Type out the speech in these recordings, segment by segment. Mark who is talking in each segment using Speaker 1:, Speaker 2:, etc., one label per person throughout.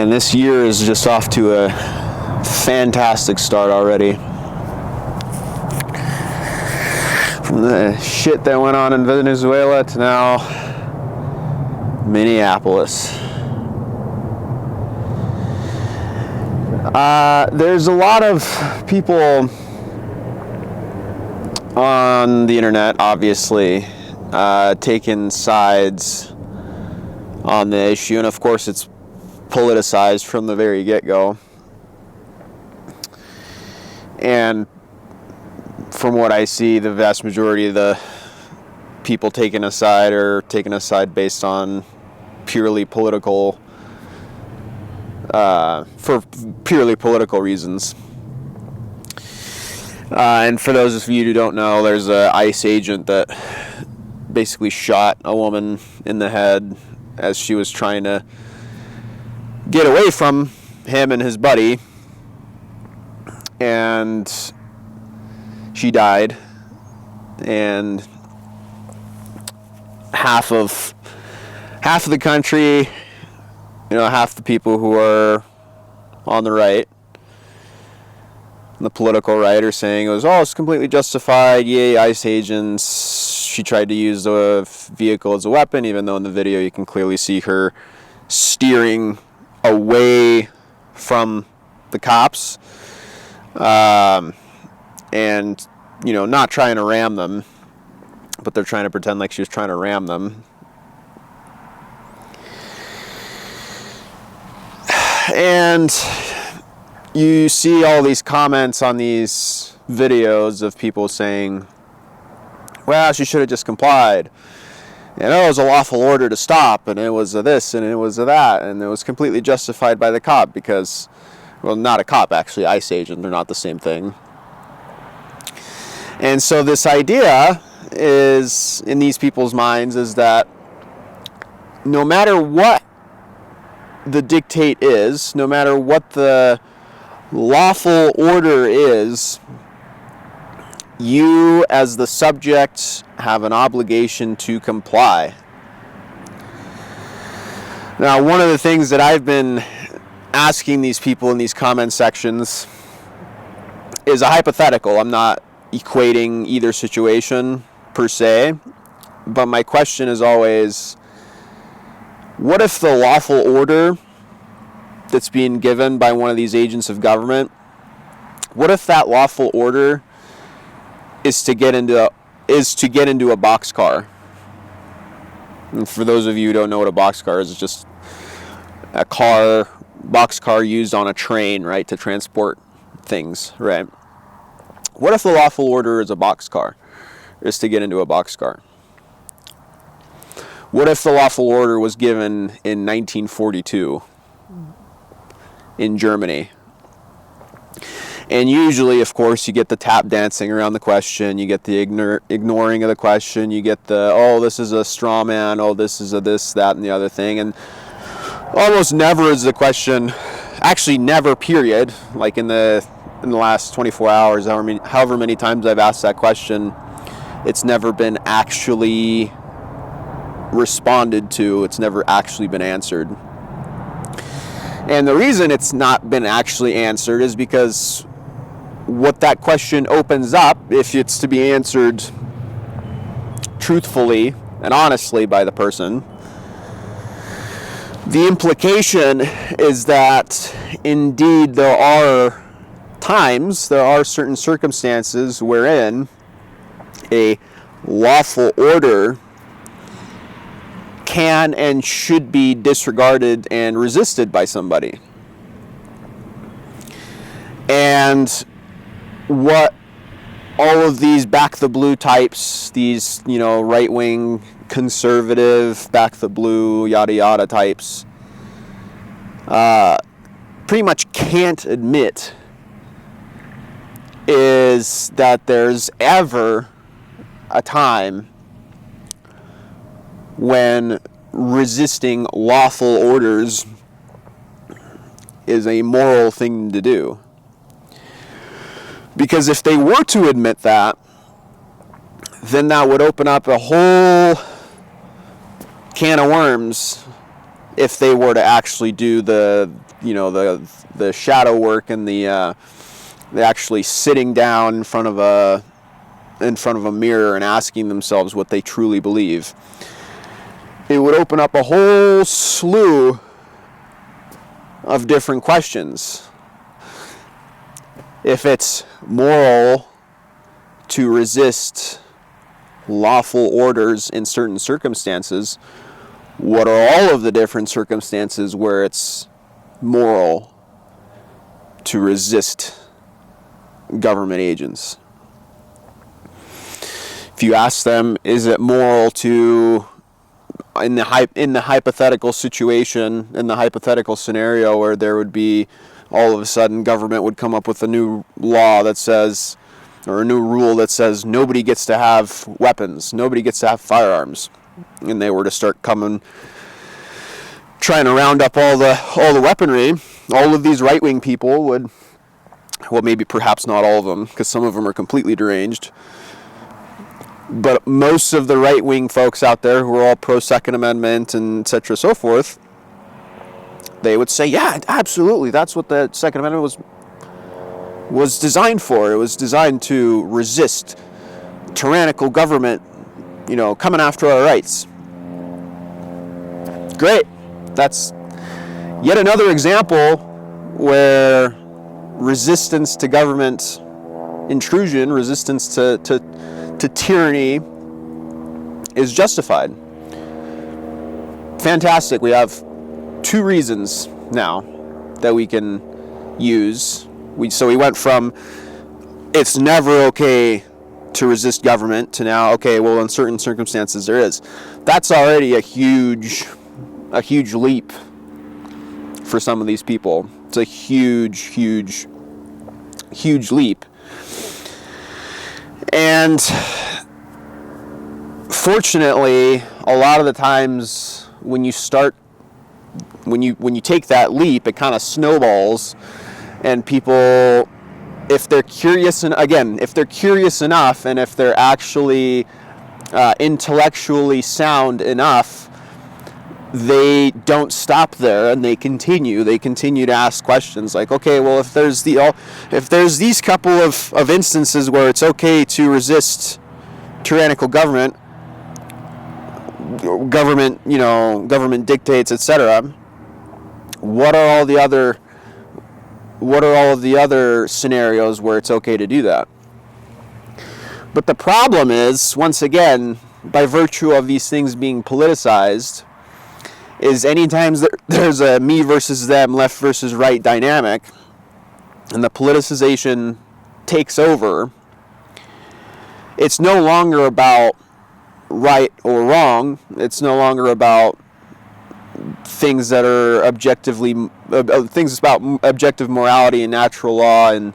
Speaker 1: Man, this year is just off to a fantastic start already. From the shit that went on in Venezuela to now Minneapolis. There's a lot of people on the internet, obviously, taking sides on the issue, and of course it's politicized from the very get-go. And from what I see, the vast majority of the people taking a side are taking a side based on purely political, for purely political reasons. And for those of you who don't know, there's an ICE agent that basically shot a woman in the head as she was trying to get away from him and his buddy, and she died. And half of the country, half the people who are on the right, the political right, are saying it's completely justified. Yay, ICE agents. She tried to use the vehicle as a weapon, even though in the video you can clearly see her steering away from the cops, and not trying to ram them, but they're trying to pretend like she was trying to ram them. And you see all these comments on these videos of people saying, well, she should have just complied, and it was a lawful order to stop, and it was a this, and it was a that, and it was completely justified by the cop because, well, not a cop, actually, ICE agent, they're not the same thing. And so this idea is, in these people's minds, is that no matter what the dictate is, no matter what the lawful order is, you as the subject have an obligation to comply. Now, one of the things that I've been asking these people in these comment sections is a hypothetical. I'm not equating either situation per se, but my question is always, what if the lawful order that's being given by one of these agents of government, what if that lawful order is to get into a boxcar? And for those of you who don't know what a boxcar is, it's just a boxcar used on a train, right, to transport things, right? What if the lawful order is a boxcar, is to get into a boxcar? What if the lawful order was given in 1942 in Germany? And usually, of course, you get the tap dancing around the question, you get the ignoring of the question, you get the, this is a straw man, this is a this, that, and the other thing. And almost never is the question, actually never, period, like in the last 24 hours, however many times I've asked that question, it's never been actually responded to, it's never actually been answered. And the reason it's not been actually answered is because what that question opens up, if it's to be answered truthfully and honestly by the person, the implication is that indeed there are certain circumstances wherein a lawful order can and should be disregarded and resisted by somebody. And what all of these back the blue types, these, right-wing, conservative, back the blue, yada yada types, pretty much can't admit is that there's ever a time when resisting lawful orders is a moral thing to do. Because if they were to admit that, then that would open up a whole can of worms if they were to actually do the shadow work and the actually sitting down in front of a mirror and asking themselves what they truly believe. It would open up a whole slew of different questions. If it's moral to resist lawful orders in certain circumstances, what are all of the different circumstances where it's moral to resist government agents? If you ask them, is it moral to, in the hypothetical situation, in the hypothetical scenario where there would be, all of a sudden government would come up with a new law that says, or a new rule that says nobody gets to have weapons, nobody gets to have firearms, and they were to start trying to round up all the weaponry, all of these right-wing people would, well, maybe perhaps not all of them, because some of them are completely deranged, but most of the right-wing folks out there who are all pro-Second Amendment and et cetera, so forth, they would say, yeah, absolutely, that's what the Second Amendment was designed for. It was designed to resist tyrannical government, coming after our rights. Great. That's yet another example where resistance to government intrusion, resistance to tyranny is justified. Fantastic. We have 2 reasons now that we can use. So we went from it's never okay to resist government to now, okay, well, in certain circumstances there is. That's already a huge leap for some of these people. It's a huge leap. And fortunately, a lot of the times when you take that leap, it kind of snowballs, and people, if they're curious enough, and if they're actually intellectually sound enough, they don't stop there, and they continue to ask questions like, okay, well, if there's these couple of instances where it's okay to resist tyrannical government dictates, etc., what are all of the other scenarios where it's okay to do that? But the problem is, once again, by virtue of these things being politicized, is anytime there's a me versus them, left versus right dynamic, and the politicization takes over, it's no longer about right or wrong. It's no longer about things that are things about objective morality and natural law and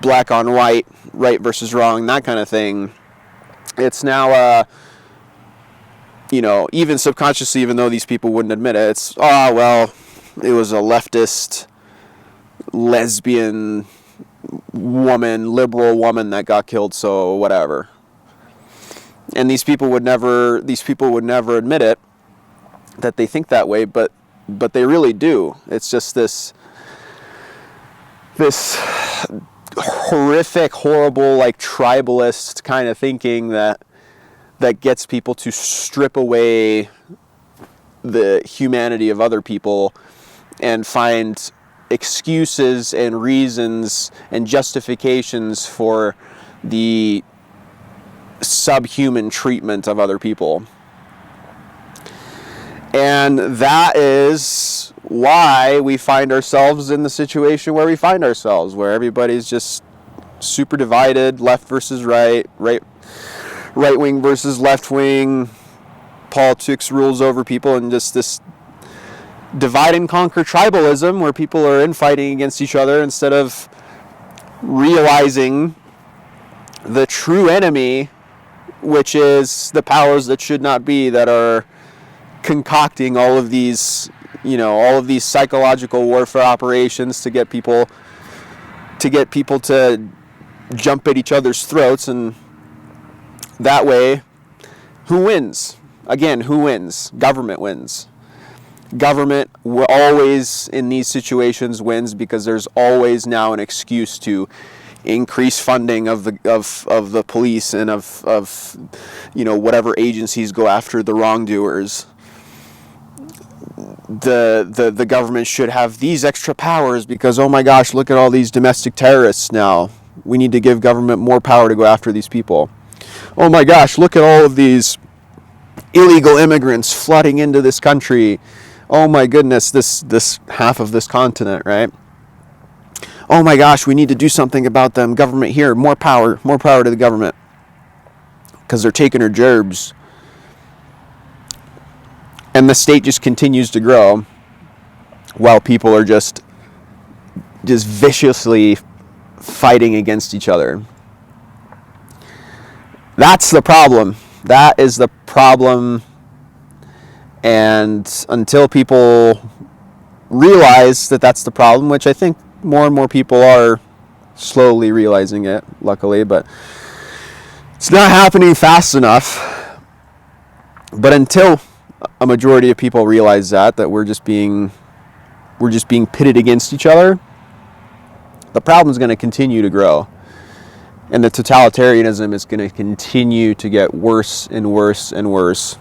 Speaker 1: black on white, right versus wrong, that kind of thing. It's now even subconsciously, even though these people wouldn't admit it, it's, it was a leftist, lesbian woman, liberal woman that got killed, so whatever. And these people would never admit it, that they think that way, but they really do. It's just this horrific, horrible, like tribalist kind of thinking that gets people to strip away the humanity of other people and find excuses and reasons and justifications for the subhuman treatment of other people. And that is why we find ourselves in the situation where we find ourselves, where everybody's just super divided, left versus right wing versus left wing, politics rules over people, and just this divide and conquer tribalism where people are infighting against each other instead of realizing the true enemy, which is the powers that should not be, that are concocting all of these psychological warfare operations to get people to jump at each other's throats. And that way, who wins? again, who wins? Government wins. Government will always, in these situations, wins, because there's always now an excuse to increase funding of the police and of whatever agencies go after the wrongdoers. The government should have these extra powers because, oh my gosh, look at all these domestic terrorists now. We need to give government more power to go after these people. Oh my gosh, look at all of these illegal immigrants flooding into this country. Oh my goodness, this half of this continent, right? Oh my gosh, we need to do something about them. Government here, more power to the government, because they're taking our jobs. And the state just continues to grow while people are just viciously fighting against each other. That's the problem. That is the problem. And until people realize that that's the problem, which I think more and more people are slowly realizing it, luckily, but it's not happening fast enough. But until a majority of people realize that we're just being pitted against each other, the problem is going to continue to grow. And the totalitarianism is going to continue to get worse and worse and worse,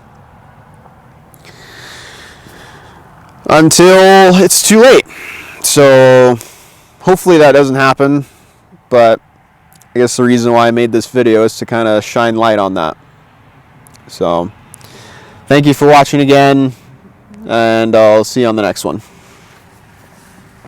Speaker 1: until it's too late. So hopefully that doesn't happen, but I guess the reason why I made this video is to kind of shine light on that. So thank you for watching again, and I'll see you on the next one.